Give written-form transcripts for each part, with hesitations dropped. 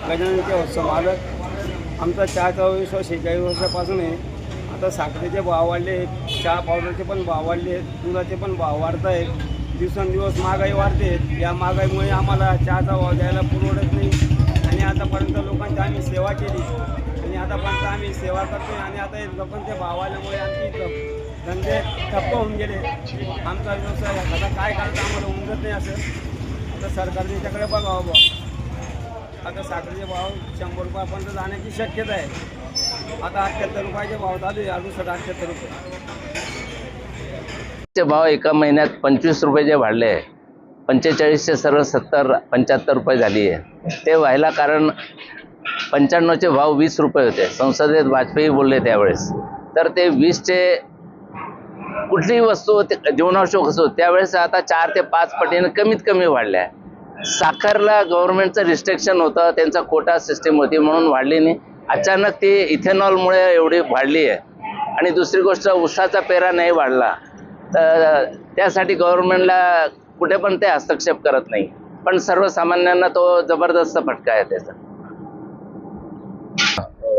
गजाननचे उत्सव मालक. आमचा चहाचा व्यवसाय 46 वर्षापासून आहे. आता साखरेचे भाव वाढले, चहा पावडरचे पण भाव वाढले, दुधाचे पण भाव वाढत आहेत. दिवसेंदिवस महागाई वाढते. या महागाईमुळे आम्हाला चहाचा भाव द्यायला परवडत नाही. आणि आतापर्यंत लोकांची आम्ही सेवा केली आणि आतापर्यंत आम्ही सेवा करतो आणि आता हे लोकांचे भाव आल्यामुळे आमची धंदे ठप्प होऊन गेले. आमचा व्यवसाय आता काय करायचं आम्हाला उमजत नाही. असं आता सरकारने त्याच्याकडे बघावं बा. आता साखरेचे भाव 100 रुपयापर्यंत जाण्याची शक्यता आहे. आता 78 रुपयाचे भाव चालू आहे. 68 रुपये चे भाव एका महिन्यात 25 रुपये वाढले. 45चे सरळ 70-75 रुपये झाली आहे. ते व्हायला कारण 95चे भाव 20 रुपये होते. संसदेत वाजपेयी बोलले त्यावेळेस. तर ते 20चे कुठलीही वस्तू जीवनावश्यक असो त्यावेळेस आता 4 ते 5 पटीने कमीत कमी वाढल्या. साखरला गव्हर्नमेंटचं रिस्ट्रिक्शन होतं, त्यांचा कोटा सिस्टीम होती म्हणून वाढली नाही. अचानक ती इथेनॉलमुळे एवढी वाढली आहे. आणि दुसरी गोष्ट ऊसाचा पेरा नाही वाढला, तर त्यासाठी गव्हर्नमेंटला कुठे पण ते हस्तक्षेप करत नाही. पण सर्वसामान्यांना तो जबरदस्त फटका आहे त्याचा.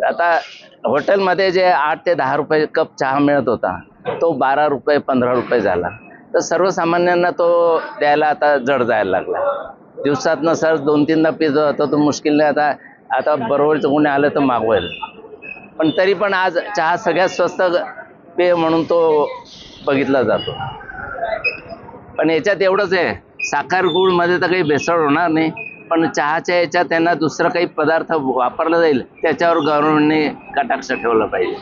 आता हॉटेलमध्ये जे 8 ते 10 रुपये कप चहा मिळत होता तो 12 रुपये 15 रुपये झाला. तर सर्वसामान्यांना तो द्यायला आता जड जायला लागला. दिवसातनं सर 2-3दा पित होता तो मुश्किलने आता बरोबरचं कोणी आलं तर मागवेल. पण तरी पण आज चहा सगळ्यात स्वस्त पेय म्हणून तो बघितला जातो. पण याच्यात एवढंच आहे, साखर गुळ मध्ये तर काही भेसळ होणार नाही, पण चहाच्या याच्यात त्यांना दुसरं काही पदार्थ वापरला जाईल त्याच्यावर गव्हर्नमेंटने कटाक्ष ठेवलं पाहिजे.